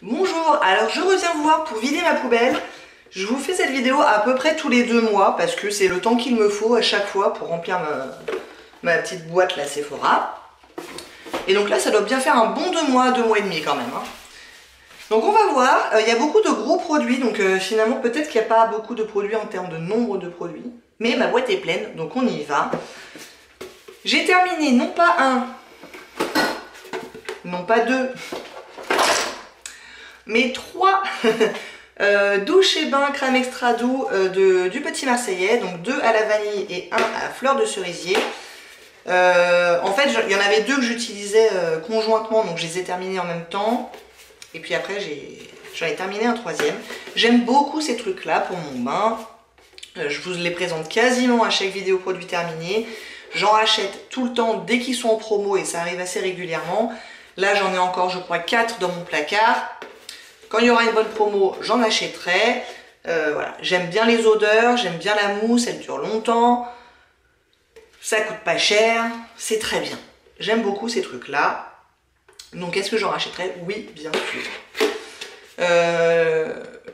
Bonjour, alors je reviens vous voir pour vider ma poubelle. Je vous fais cette vidéo à peu près tous les 2 mois parce que c'est le temps qu'il me faut à chaque fois pour remplir ma petite boîte la Sephora. Et donc là ça doit bien faire un bon 2 mois, 2 mois et demi quand même. Donc on va voir, il y a beaucoup de gros produits, donc finalement peut-être qu'il n'y a pas beaucoup de produits en termes de nombre de produits. Mais ma boîte est pleine, donc on y va. J'ai terminé non pas un, non pas deux, mais 3 douches et bains crème extra doux du Petit Marseillais, donc 2 à la vanille et 1 à fleur de cerisier. En fait, il y en avait 2 que j'utilisais conjointement, donc je les ai terminés en même temps. Et puis après, j'en ai terminé un 3e. J'aime beaucoup ces trucs-là pour mon bain. Je vous les présente quasiment à chaque vidéo produit terminé. J'en rachète tout le temps dès qu'ils sont en promo et ça arrive assez régulièrement. Là, j'en ai encore, je crois, 4 dans mon placard. Quand il y aura une bonne promo, j'en achèterai. Voilà. J'aime bien les odeurs, j'aime bien la mousse, elle dure longtemps. Ça coûte pas cher, c'est très bien. J'aime beaucoup ces trucs-là. Donc, est-ce que j'en rachèterai? Oui, bien sûr.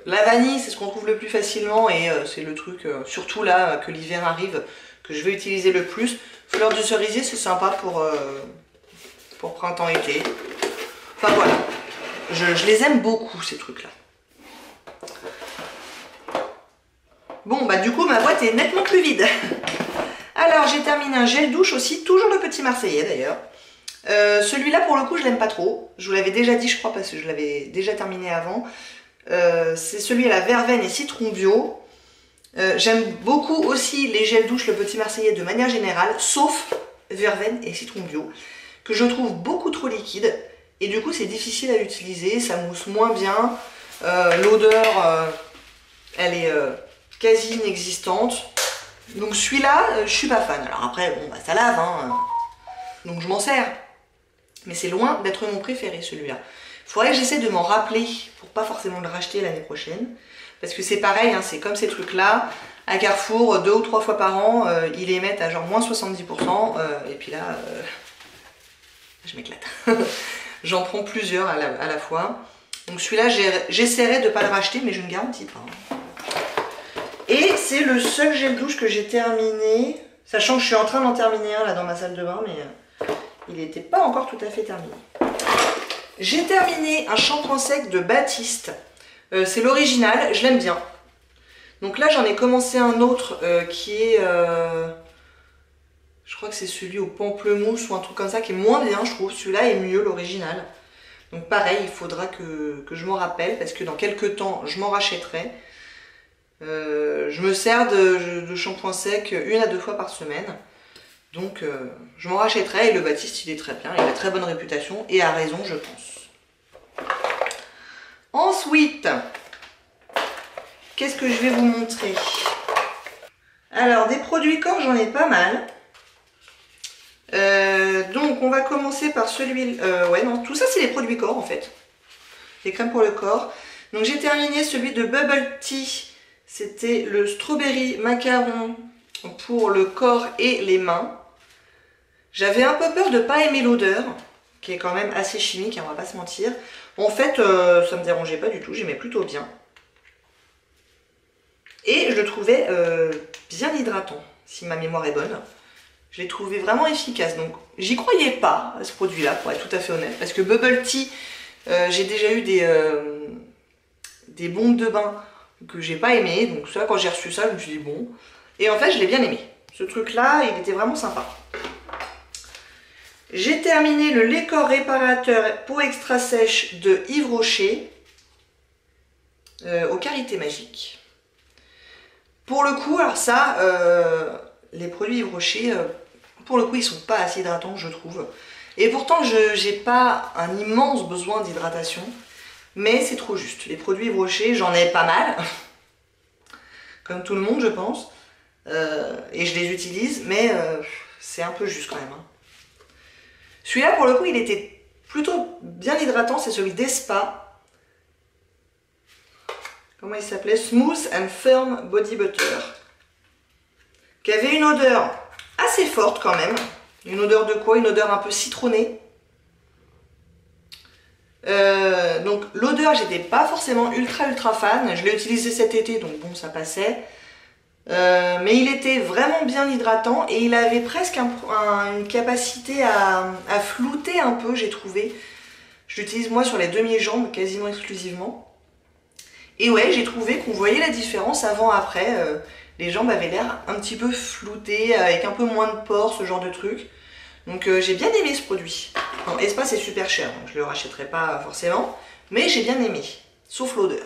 La vanille, c'est ce qu'on trouve le plus facilement et c'est le truc, surtout là que l'hiver arrive, que je vais utiliser le plus. Fleur de cerisier, c'est sympa pour printemps-été. Enfin voilà, je les aime beaucoup ces trucs-là. Bon, bah du coup, ma boîte est nettement plus vide. Alors, j'ai terminé un gel douche aussi, toujours le Petit Marseillais d'ailleurs. Celui-là, pour le coup, je l'aime pas trop. Je vous l'avais déjà dit, je crois, parce que je l'avais déjà terminé avant. C'est celui à la verveine et citron bio. J'aime beaucoup aussi les gels douche le Petit Marseillais de manière générale, sauf verveine et citron bio, que je trouve beaucoup trop liquide. Et du coup, c'est difficile à utiliser, ça mousse moins bien. L'odeur, elle est quasi inexistante. Donc celui-là, je suis pas fan. Alors après, bon, bah, ça lave, hein, donc je m'en sers. Mais c'est loin d'être mon préféré, celui-là. Il faudrait que j'essaie de m'en rappeler pour pas forcément le racheter l'année prochaine. Parce que c'est pareil, hein, c'est comme ces trucs-là. À Carrefour, 2 ou 3 fois par an, ils les mettent à genre moins 70%. Et puis là, je m'éclate. J'en prends plusieurs à la fois. Donc celui-là, j'essaierai de ne pas le racheter, mais je ne garantis pas. Et c'est le seul gel douche que j'ai terminé. Sachant que je suis en train d'en terminer un là dans ma salle de bain, mais il n'était pas encore tout à fait terminé. J'ai terminé un shampoing sec de Baptiste. C'est l'original, je l'aime bien. Donc là, j'en ai commencé un autre qui est... je crois que c'est celui au pamplemousse ou un truc comme ça qui est moins bien, je trouve. Celui-là est mieux, l'original. Donc pareil, il faudra que je m'en rappelle parce que dans quelques temps, je m'en rachèterai. Je me sers de shampoing sec 1 à 2 fois par semaine. Donc je m'en rachèterai et le Baptiste, il est très bien. Il a très bonne réputation et a raison, je pense. Ensuite, qu'est-ce que je vais vous montrer? Alors, des produits corps, j'en ai pas mal. Donc, on va commencer par celui... ouais, non, tout ça, c'est les produits corps, en fait. Les crèmes pour le corps. Donc, j'ai terminé celui de Bubble Tea. C'était le strawberry macaron pour le corps et les mains. J'avais un peu peur de ne pas aimer l'odeur, qui est quand même assez chimique, hein, on va pas se mentir. En fait, ça me dérangeait pas du tout, j'aimais plutôt bien. Et je le trouvais bien hydratant, si ma mémoire est bonne. Je l'ai trouvé vraiment efficace, donc j'y croyais pas à ce produit-là, pour être tout à fait honnête. Parce que Bubble Tea, j'ai déjà eu des bombes de bain que j'ai pas aimé. Donc ça, quand j'ai reçu ça, je me suis dit bon. Et en fait, je l'ai bien aimé. Ce truc-là, il était vraiment sympa. J'ai terminé le lait corps réparateur peau extra sèche de Yves Rocher aux Carités Magiques. Pour le coup, alors ça, les produits Yves Rocher, pour le coup, ils sont pas assez hydratants, je trouve. Et pourtant, je n'ai pas un immense besoin d'hydratation, mais c'est trop juste. Les produits Yves Rocher, j'en ai pas mal, comme tout le monde, je pense, et je les utilise, mais c'est un peu juste quand même. Hein. Celui-là, pour le coup, il était plutôt bien hydratant, c'est celui d'Espa. Comment il s'appelait? Smooth and Firm Body Butter. Qui avait une odeur assez forte quand même. Une odeur de quoi? Une odeur un peu citronnée. Donc l'odeur, j'étais pas forcément ultra fan. Je l'ai utilisé cet été, donc bon, ça passait. Mais il était vraiment bien hydratant et il avait presque une capacité à flouter un peu, j'ai trouvé. Je l'utilise moi sur les demi-jambes quasiment exclusivement. Et ouais, j'ai trouvé qu'on voyait la différence avant-après. Les jambes avaient l'air un petit peu floutées, avec un peu moins de pores, ce genre de truc. Donc j'ai bien aimé ce produit. Bon, Espa c'est super cher, donc je le rachèterai pas forcément. Mais j'ai bien aimé, sauf l'odeur.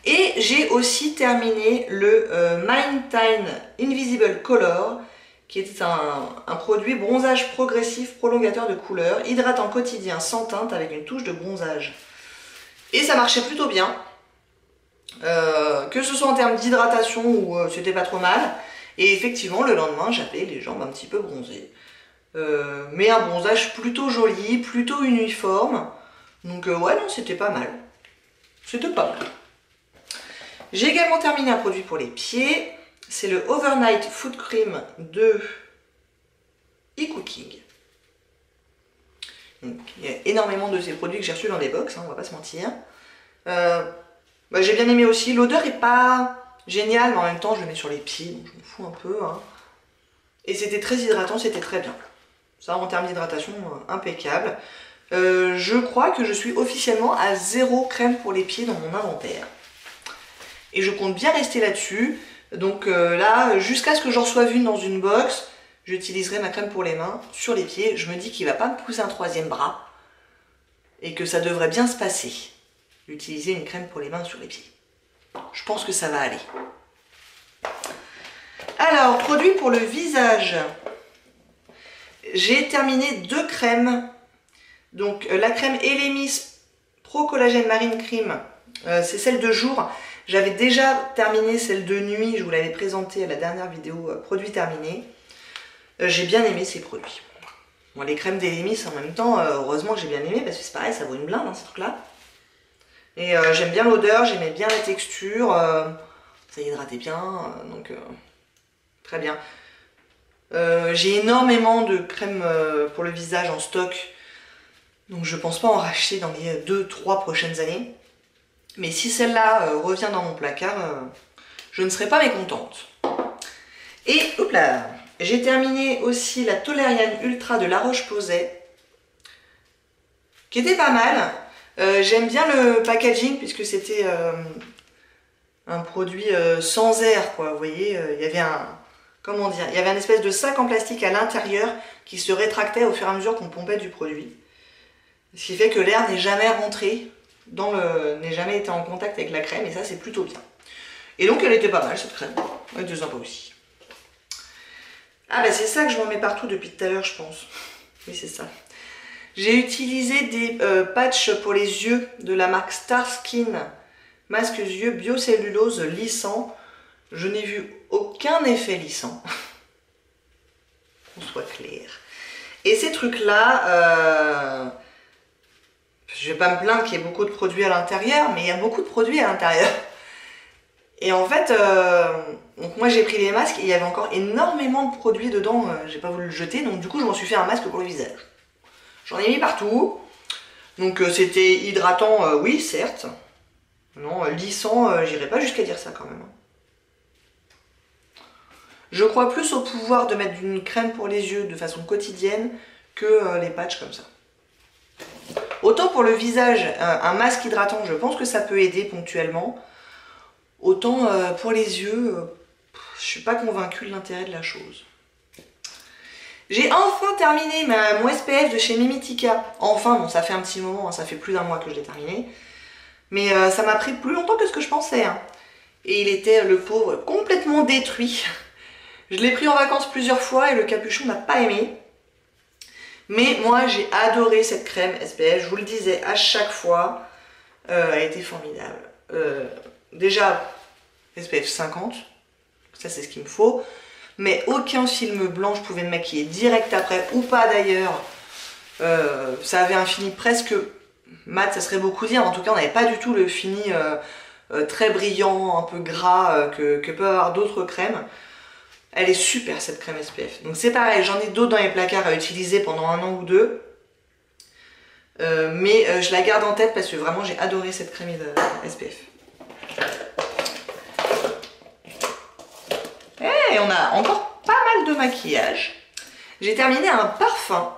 Et j'ai aussi terminé le Mindtime Invisible Color, qui était un produit bronzage progressif, prolongateur de couleur, hydratant quotidien sans teinte avec une touche de bronzage. Et ça marchait plutôt bien. Que ce soit en termes d'hydratation ou c'était pas trop mal. Et effectivement, le lendemain, j'avais les jambes un petit peu bronzées. Mais un bronzage plutôt joli, plutôt uniforme. Donc ouais, non, c'était pas mal. C'était pas mal. J'ai également terminé un produit pour les pieds. C'est le Overnight Foot Cream de eCooking. Donc, il y a énormément de ces produits que j'ai reçus dans des box, hein, on va pas se mentir. J'ai bien aimé aussi. L'odeur est pas géniale, mais en même temps, je le mets sur les pieds, donc je m'en fous un peu. Hein. Et c'était très hydratant, c'était très bien. Ça, en termes d'hydratation, impeccable. Je crois que je suis officiellement à 0 crème pour les pieds dans mon inventaire. Et je compte bien rester là-dessus. Donc là, jusqu'à ce que j'en reçoive une dans une box, j'utiliserai ma crème pour les mains sur les pieds. Je me dis qu'il ne va pas me pousser un troisième bras. Et que ça devrait bien se passer. D'utiliser une crème pour les mains sur les pieds. Je pense que ça va aller. Alors, produit pour le visage. J'ai terminé 2 crèmes. Donc la crème Elemis Pro Collagène Marine Cream, c'est celle de jour. J'avais déjà terminé celle de nuit, je vous l'avais présentée à la dernière vidéo produit terminé. J'ai bien aimé ces produits. Bon, les crèmes d'Elemis en même temps, heureusement que j'ai bien aimé parce que c'est pareil, ça vaut une blinde hein, ces trucs-là. Et j'aime bien l'odeur, j'aimais bien la texture, ça hydratait bien, donc très bien. J'ai énormément de crèmes pour le visage en stock, donc je pense pas en racheter dans les 2-3 prochaines années. Mais si celle-là revient dans mon placard, je ne serai pas mécontente. Et hop là, j'ai terminé aussi la Toleriane Ultra de La Roche-Posay, qui était pas mal. J'aime bien le packaging puisque c'était un produit sans air, quoi. Vous voyez, il y avait comment dire, il y avait un espèce de sac en plastique à l'intérieur qui se rétractait au fur et à mesure qu'on pompait du produit. Ce qui fait que l'air n'est jamais rentré, n'est jamais été en contact avec la crème, et ça c'est plutôt bien. Et donc elle était pas mal cette crème, elle était sympa aussi. Ah bah c'est ça que je m'en mets partout depuis tout à l'heure je pense. Oui c'est ça. J'ai utilisé des patchs pour les yeux de la marque Star Skin, masque yeux biocellulose lissant. Je n'ai vu aucun effet lissant. Qu'on soit clair. Et ces trucs-là, je vais pas me plaindre qu'il y ait beaucoup de produits à l'intérieur, mais il y a beaucoup de produits à l'intérieur. Et en fait, donc moi j'ai pris les masques et il y avait encore énormément de produits dedans, j'ai pas voulu le jeter, donc du coup je m'en suis fait un masque pour le visage. J'en ai mis partout, donc c'était hydratant, oui certes, non, lissant, j'irai pas jusqu'à dire ça quand même. Je crois plus au pouvoir de mettre une crème pour les yeux de façon quotidienne que les patchs comme ça. Autant pour le visage, un masque hydratant, je pense que ça peut aider ponctuellement. Autant pour les yeux, je suis pas convaincue de l'intérêt de la chose. J'ai enfin terminé mon SPF de chez Mimitica. Enfin, bon, ça fait un petit moment, hein, ça fait plus d'un mois que je l'ai terminé. Mais ça m'a pris plus longtemps que ce que je pensais. Hein. Et il était, le pauvre, complètement détruit. Je l'ai pris en vacances plusieurs fois et le capuchon n'a pas aimé. Mais moi, j'ai adoré cette crème SPF. Je vous le disais à chaque fois. Elle était formidable. Déjà, SPF 50. Ça, c'est ce qu'il me faut. Mais aucun film blanc, je pouvais me maquiller direct après. Ou pas d'ailleurs. Ça avait un fini presque mat, ça serait beaucoup dire. En tout cas, on n'avait pas du tout le fini très brillant, un peu gras que peuvent avoir d'autres crèmes. Elle est super cette crème SPF. Donc c'est pareil, j'en ai d'autres dans les placards à utiliser pendant 1 an ou 2. Mais je la garde en tête parce que vraiment j'ai adoré cette crème SPF. Et on a encore pas mal de maquillage. J'ai terminé un parfum.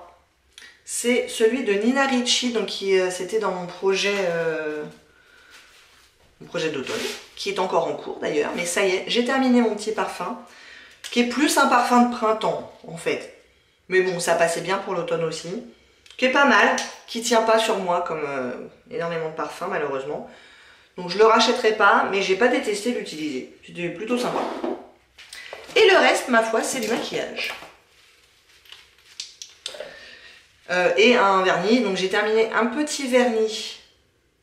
C'est celui de Nina Ricci, donc c'était dans mon projet d'automne, qui est encore en cours d'ailleurs. Mais ça y est, j'ai terminé mon petit parfum, qui est plus un parfum de printemps en fait. Mais bon, ça passait bien pour l'automne aussi. Qui est pas mal, qui tient pas sur moi comme énormément de parfums malheureusement. Donc je le rachèterai pas, mais j'ai pas détesté l'utiliser. C'était plutôt sympa. Et le reste, ma foi, c'est du maquillage. Et un vernis. Donc j'ai terminé un petit vernis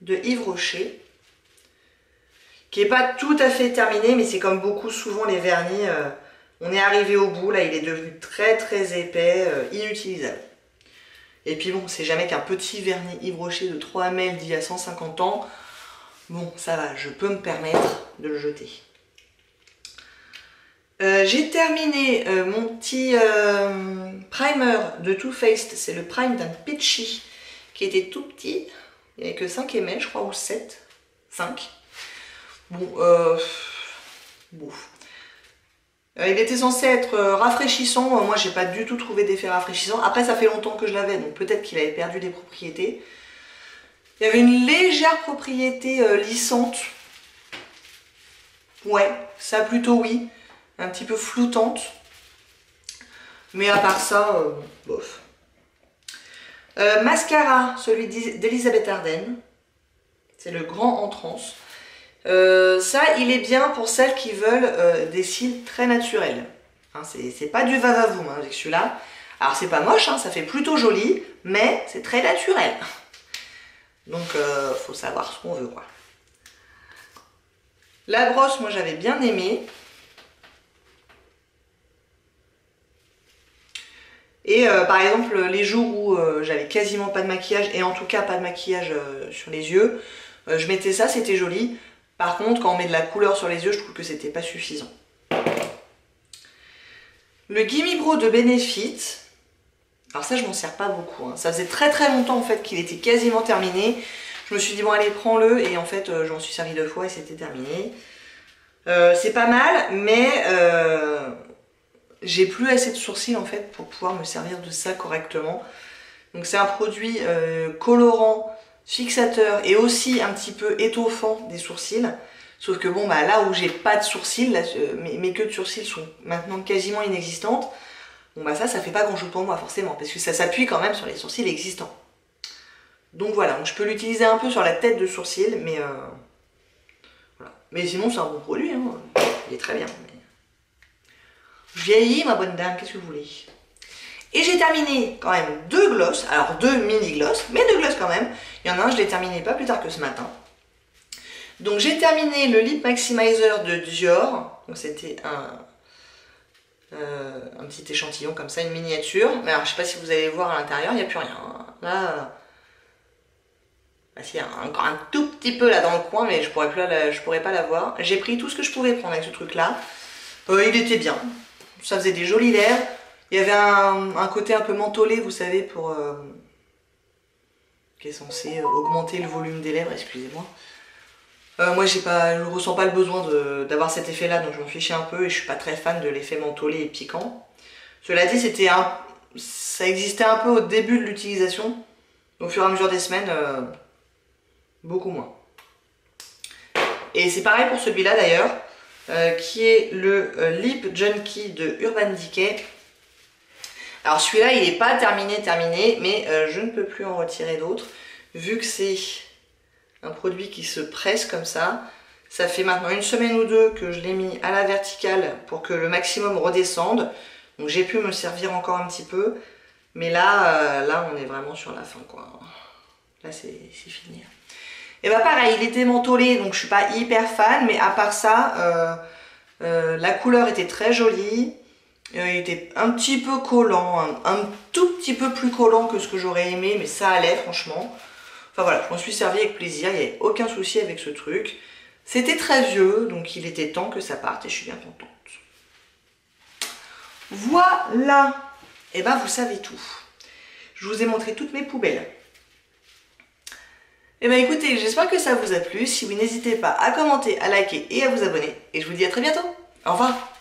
de Yves Rocher, qui n'est pas tout à fait terminé, mais c'est comme beaucoup souvent les vernis, on est arrivé au bout, là il est devenu très très épais, inutilisable. Et puis bon, c'est jamais qu'un petit vernis Yves Rocher de 3 ml d'il y a 150 ans. Bon, ça va, je peux me permettre de le jeter. J'ai terminé mon petit primer de Too Faced, c'est le Prime d'un Peachy, qui était tout petit, il n'y avait que 5 ml je crois, ou 7, 5. Bon, bon. Il était censé être rafraîchissant, moi j'ai pas du tout trouvé d'effet rafraîchissant. Après ça fait longtemps que je l'avais, donc peut-être qu'il avait perdu des propriétés. Il y avait une légère propriété lissante. Ouais, ça plutôt oui. Un petit peu floutante. Mais à part ça, bof. Mascara, celui d'Elisabeth Arden. C'est le Grand Entrance. Ça, il est bien pour celles qui veulent des cils très naturels. Hein, c'est pas du va-va-voum avec celui-là. Alors c'est pas moche, hein, ça fait plutôt joli, mais c'est très naturel. Donc faut savoir ce qu'on veut, quoi. La brosse, moi j'avais bien aimé. Et par exemple, les jours où j'avais quasiment pas de maquillage, et en tout cas pas de maquillage sur les yeux, je mettais ça, c'était joli. Par contre, quand on met de la couleur sur les yeux, je trouve que c'était pas suffisant. Le Gimme Brow de Benefit. Alors ça, je m'en sers pas beaucoup. Hein. Ça faisait très très longtemps en fait qu'il était quasiment terminé. Je me suis dit bon allez prends-le et en fait j'en suis servi 2 fois et c'était terminé. C'est pas mal, mais j'ai plus assez de sourcils en fait pour pouvoir me servir de ça correctement. Donc c'est un produit colorant, fixateur et aussi un petit peu étoffant des sourcils. Sauf que bon bah là où j'ai pas de sourcils, là, mes queues de sourcils sont maintenant quasiment inexistantes. Bon bah ça fait pas grand chose pour moi forcément, parce que ça s'appuie quand même sur les sourcils existants. Donc voilà, donc je peux l'utiliser un peu sur la tête de sourcils, mais voilà. Mais sinon c'est un bon produit, hein. Il est très bien. Mais... vieilli ma bonne dame, qu'est-ce que vous voulez? Et j'ai terminé quand même 2 glosses, alors 2 mini glosses, mais 2 glosses quand même. Il y en a un, je l'ai terminé pas plus tard que ce matin. Donc j'ai terminé le Lip Maximizer de Dior, donc c'était un petit échantillon comme ça, une miniature. Mais alors je sais pas si vous allez voir à l'intérieur, il n'y a plus rien. Là, bah, si, il y a encore un tout petit peu là dans le coin, mais je pourrais pas la voir. J'ai pris tout ce que je pouvais prendre avec ce truc là. Il était bien, ça faisait des jolis lèvres. Il y avait un côté un peu mentholé, vous savez, pour qui est censé augmenter le volume des lèvres, excusez-moi. Moi je ressens pas le besoin d'avoir cet effet là, donc je m'en fichais un peu et je suis pas très fan de l'effet mentholé et piquant. Cela dit, ça existait un peu au début de l'utilisation, au fur et à mesure des semaines, beaucoup moins. Et c'est pareil pour celui-là d'ailleurs, qui est le Lip Junkie de Urban Decay. Alors celui-là il n'est pas terminé, mais je ne peux plus en retirer d'autres, vu que c'est un produit qui se presse comme ça. Ça fait maintenant 1 semaine ou 2 que je l'ai mis à la verticale pour que le maximum redescende. Donc j'ai pu me servir encore un petit peu. Mais là on est vraiment sur la fin, quoi. Là c'est fini. Et bah pareil, il était mentholé, donc je suis pas hyper fan. Mais à part ça, la couleur était très jolie. Il était un petit peu collant, un tout petit peu plus collant que ce que j'aurais aimé. Mais ça allait franchement. Enfin voilà, je m'en suis servi avec plaisir, il n'y avait aucun souci avec ce truc. C'était très vieux, donc il était temps que ça parte et je suis bien contente. Voilà, et ben vous savez tout. Je vous ai montré toutes mes poubelles. Eh ben écoutez, j'espère que ça vous a plu. Si oui, n'hésitez pas à commenter, à liker et à vous abonner. Et je vous dis à très bientôt. Au revoir.